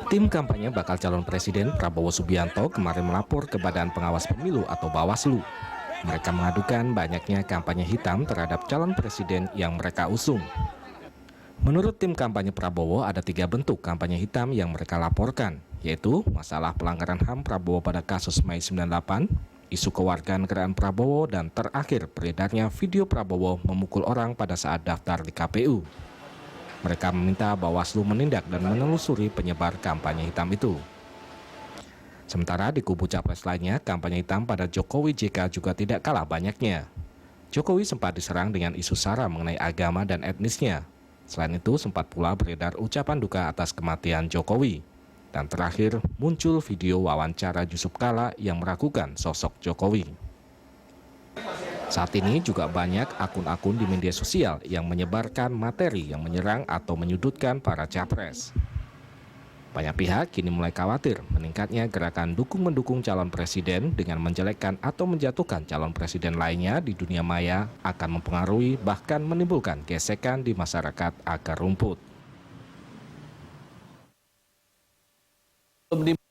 Tim kampanye bakal calon presiden Prabowo Subianto kemarin melapor ke Badan Pengawas Pemilu atau Bawaslu. Mereka mengadukan banyaknya kampanye hitam terhadap calon presiden yang mereka usung. Menurut tim kampanye Prabowo, ada 3 bentuk kampanye hitam yang mereka laporkan, yaitu masalah pelanggaran HAM Prabowo pada kasus Mei 98, isu kewarganegaraan Prabowo, dan terakhir beredarnya video Prabowo memukul orang pada saat daftar di KPU. Mereka meminta Bawaslu menindak dan menelusuri penyebar kampanye hitam itu. Sementara di kubu capres lainnya, kampanye hitam pada Jokowi JK juga tidak kalah banyaknya. Jokowi sempat diserang dengan isu sara mengenai agama dan etnisnya. Selain itu, sempat pula beredar ucapan duka atas kematian Jokowi. Dan terakhir, muncul video wawancara Yusuf Kala yang meragukan sosok Jokowi. Saat ini juga banyak akun-akun di media sosial yang menyebarkan materi yang menyerang atau menyudutkan para capres. Banyak pihak kini mulai khawatir meningkatnya gerakan dukung-mendukung calon presiden dengan menjelekkan atau menjatuhkan calon presiden lainnya di dunia maya akan mempengaruhi bahkan menimbulkan gesekan di masyarakat akar rumput.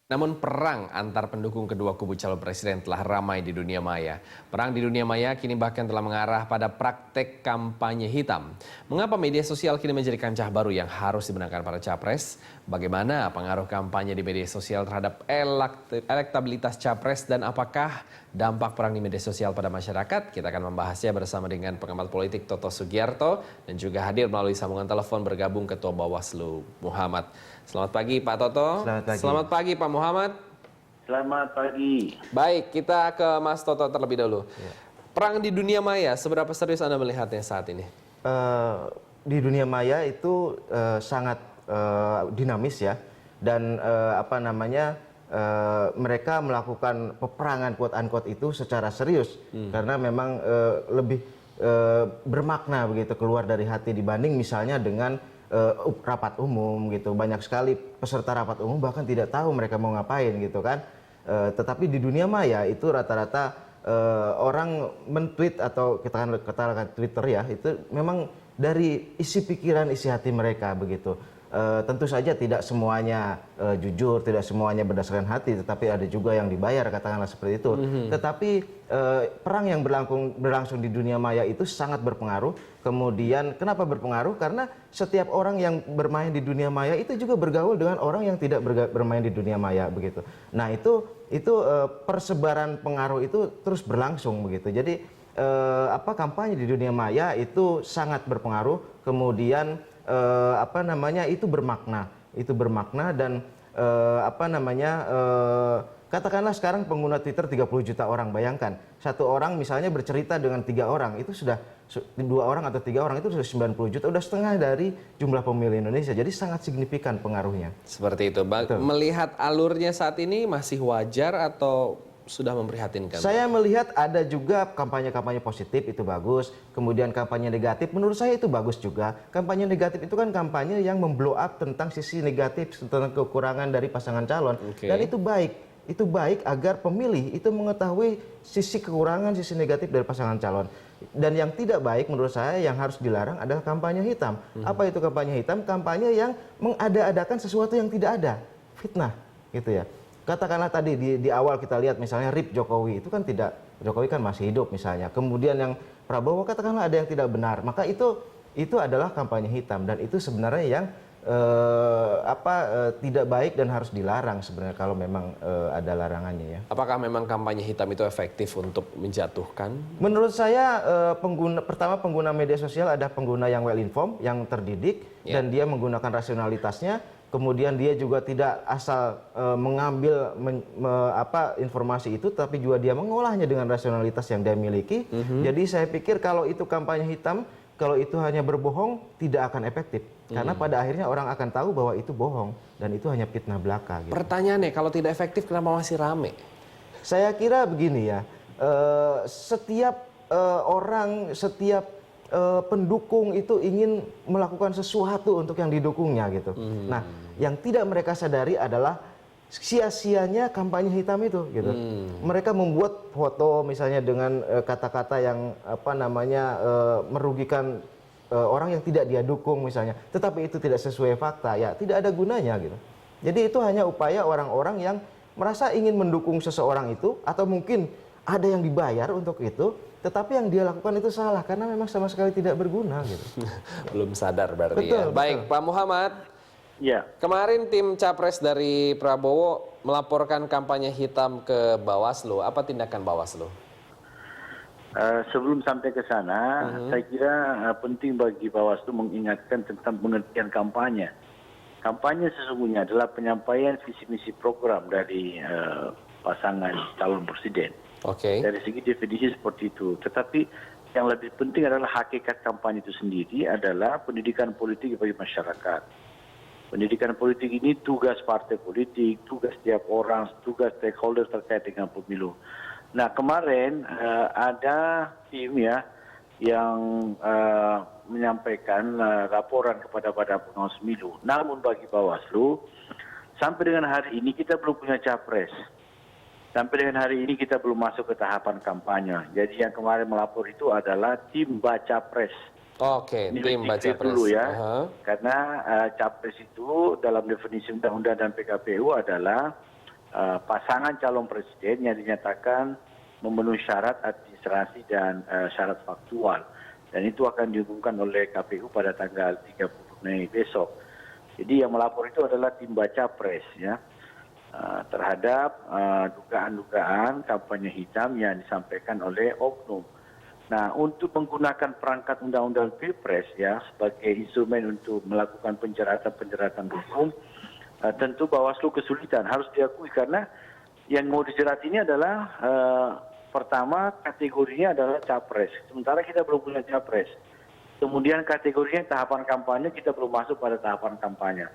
Namun perang antar pendukung kedua kubu calon presiden telah ramai di dunia maya. Perang di dunia maya kini bahkan telah mengarah pada praktek kampanye hitam. Mengapa media sosial kini menjadi kancah baru yang harus dibenarkan para capres? Bagaimana pengaruh kampanye di media sosial terhadap elektabilitas capres dan apakah dampak perang di media sosial pada masyarakat? Kita akan membahasnya bersama dengan pengamat politik Toto Sugiarto dan juga hadir melalui sambungan telepon bergabung Ketua Bawaslu Muhammad. Selamat pagi Pak Toto. Selamat pagi Pak Muhammad. Selamat pagi. Baik, kita ke Mas Toto terlebih dahulu. Perang di dunia maya, seberapa serius Anda melihatnya saat ini? Di dunia maya itu sangat dinamis ya, dan mereka melakukan peperangan quote unquote itu secara serius karena memang lebih bermakna begitu keluar dari hati dibanding misalnya dengan rapat umum gitu. Banyak sekali peserta rapat umum bahkan tidak tahu mereka mau ngapain gitu kan. Tetapi di dunia maya itu rata-rata orang men-tweet atau kita katakan Twitter ya, itu memang dari isi pikiran, isi hati mereka begitu. Tentu saja tidak semuanya jujur, tidak semuanya berdasarkan hati, tetapi ada juga yang dibayar, katakanlah seperti itu. Tetapi perang yang berlangsung di dunia maya itu sangat berpengaruh. Kemudian kenapa berpengaruh? Karena setiap orang yang bermain di dunia maya itu juga bergaul dengan orang yang tidak bermain di dunia maya begitu. Nah itu persebaran pengaruh itu terus berlangsung begitu. Jadi kampanye di dunia maya itu sangat berpengaruh. Kemudian itu bermakna dan katakanlah sekarang pengguna Twitter 30 juta orang, bayangkan satu orang misalnya bercerita dengan 3 orang, itu sudah 2 orang atau 3 orang itu sudah 90 juta, udah setengah dari jumlah pemilih Indonesia, jadi sangat signifikan pengaruhnya. Seperti itu. Melihat alurnya saat ini masih wajar atau sudah memprihatinkan? Saya melihat ada juga kampanye-kampanye positif, itu bagus. Kemudian kampanye negatif, menurut saya itu bagus juga. Kampanye negatif itu kan kampanye yang memblow up tentang sisi negatif, tentang kekurangan dari pasangan calon. Dan itu baik. Itu baik agar pemilih itu mengetahui sisi kekurangan, sisi negatif dari pasangan calon. Dan yang tidak baik menurut saya yang harus dilarang adalah kampanye hitam. Apa itu kampanye hitam? Kampanye yang mengada-adakan sesuatu yang tidak ada. Fitnah, gitu ya. Katakanlah tadi di awal kita lihat misalnya RIP Jokowi, itu kan tidak, Jokowi kan masih hidup misalnya. Kemudian yang Prabowo katakanlah ada yang tidak benar, maka itu adalah kampanye hitam dan itu sebenarnya yang tidak baik dan harus dilarang sebenarnya kalau memang ada larangannya ya. Apakah memang kampanye hitam itu efektif untuk menjatuhkan? Menurut saya pengguna media sosial ada pengguna yang well informed, yang terdidik dan dia menggunakan rasionalitasnya. Kemudian dia juga tidak asal mengambil informasi itu, tapi juga dia mengolahnya dengan rasionalitas yang dia miliki. Jadi saya pikir kalau itu kampanye hitam, kalau itu hanya berbohong, tidak akan efektif. Karena pada akhirnya orang akan tahu bahwa itu bohong dan itu hanya fitnah belaka. Gitu. Pertanyaannya, kalau tidak efektif, kenapa masih rame? Saya kira begini ya, setiap pendukung itu ingin melakukan sesuatu untuk yang didukungnya gitu. Nah, yang tidak mereka sadari adalah sia-sianya kampanye hitam itu gitu. Mereka membuat foto misalnya dengan kata-kata yang merugikan orang yang tidak dia dukung misalnya, tetapi itu tidak sesuai fakta, ya tidak ada gunanya gitu. Jadi itu hanya upaya orang-orang yang merasa ingin mendukung seseorang itu, atau mungkin ada yang dibayar untuk itu, tetapi yang dia lakukan itu salah karena memang sama sekali tidak berguna gitu. Belum sadar berarti Betul, ya. Baik, Pak Muhammad. Ya, Kemarin tim Capres dari Prabowo melaporkan kampanye hitam ke Bawaslu. Apa tindakan Bawaslu? sebelum sampai ke sana, saya kira penting bagi Bawaslu mengingatkan tentang pengertian kampanye. Kampanye sesungguhnya adalah penyampaian visi misi program dari pasangan calon presiden. Oke. Dari segi definisi seperti itu. Tetapi yang lebih penting adalah hakikat kampanye itu sendiri adalah pendidikan politik bagi masyarakat. Pendidikan politik ini tugas partai politik, tugas setiap orang, tugas stakeholder terkait dengan pemilu. Nah kemarin ada tim ya yang menyampaikan laporan kepada Badan Pengawas Pemilu. Namun bagi Bawaslu, sampai dengan hari ini kita belum punya capres. Sampai dengan hari ini kita belum masuk ke tahapan kampanye. Jadi yang kemarin melapor itu adalah tim baca pres. Oke, Ini tim baca clear pres. dulu ya. Aha. Karena capres itu dalam definisi undang-undang dan PKPU adalah pasangan calon presiden yang dinyatakan memenuhi syarat administrasi dan syarat faktual. Dan itu akan diumumkan oleh KPU pada tanggal 30 Mei besok. Jadi yang melapor itu adalah tim baca pres ya. Terhadap dugaan-dugaan kampanye hitam yang disampaikan oleh oknum. Nah, untuk menggunakan perangkat undang-undang Pilpres ya sebagai instrumen untuk melakukan penjeratan hukum, tentu Bawaslu kesulitan, harus diakui karena yang mau dijerat ini adalah pertama kategorinya adalah capres, sementara kita belum punya capres. Kemudian kategorinya tahapan kampanye, kita belum masuk pada tahapan kampanye.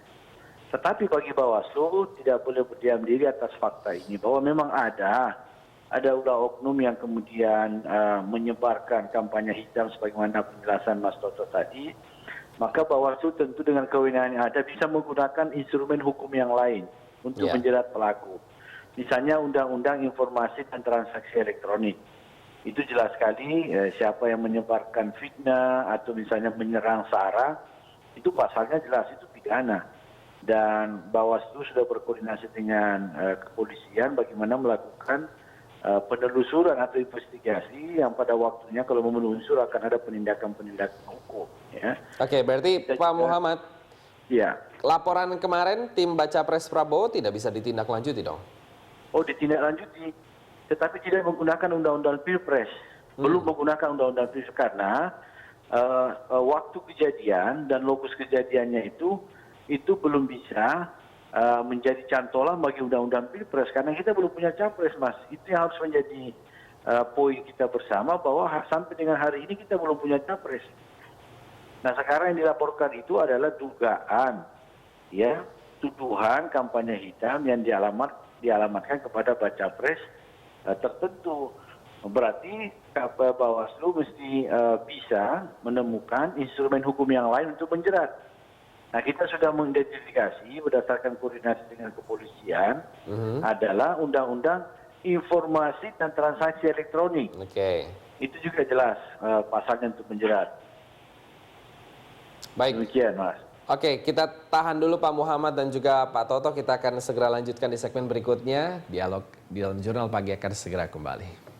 Tetapi bagi Bawaslu tidak boleh berdiam diri atas fakta ini bahwa memang ada ulah oknum yang kemudian menyebarkan kampanye hitam sebagaimana penjelasan Mas Toto tadi. Maka Bawaslu tentu dengan kewenangan yang ada bisa menggunakan instrumen hukum yang lain untuk menjerat pelaku. Misalnya Undang-Undang Informasi dan Transaksi Elektronik. Itu jelas sekali siapa yang menyebarkan fitnah atau misalnya menyerang SARA, itu pasalnya jelas, itu pidana. Dan Bawaslu sudah berkoordinasi dengan kepolisian bagaimana melakukan penelusuran atau investigasi yang pada waktunya kalau memenuhi unsur akan ada penindakan-penindakan hukum. Ya. Oke, berarti Pak Muhammad, Ya. laporan kemarin tim baca pres Prabowo tidak bisa ditindaklanjuti dong? Oh, ditindaklanjuti. Tetapi tidak menggunakan undang-undang Pilpres. Belum menggunakan undang-undang Pilpres karena waktu kejadian dan lokus kejadiannya itu belum bisa menjadi cantolan bagi undang-undang Pilpres karena kita belum punya capres, Mas. Itu yang harus menjadi poin kita bersama bahwa sampai dengan hari ini kita belum punya capres. Nah, sekarang yang dilaporkan itu adalah dugaan, ya, tuduhan kampanye hitam yang dialamatkan kepada baca pres tertentu. Berarti Bawaslu mesti bisa menemukan instrumen hukum yang lain untuk menjerat. Nah, kita sudah mengidentifikasi berdasarkan koordinasi dengan kepolisian adalah Undang-Undang Informasi dan Transaksi Elektronik. Oke. Itu juga jelas pasalnya untuk menjerat. Baik. Demikian, Mas. Oke, kita tahan dulu Pak Muhammad dan juga Pak Toto. Kita akan segera lanjutkan di segmen berikutnya. Dialog di dalam Jurnal Pagi akan segera kembali.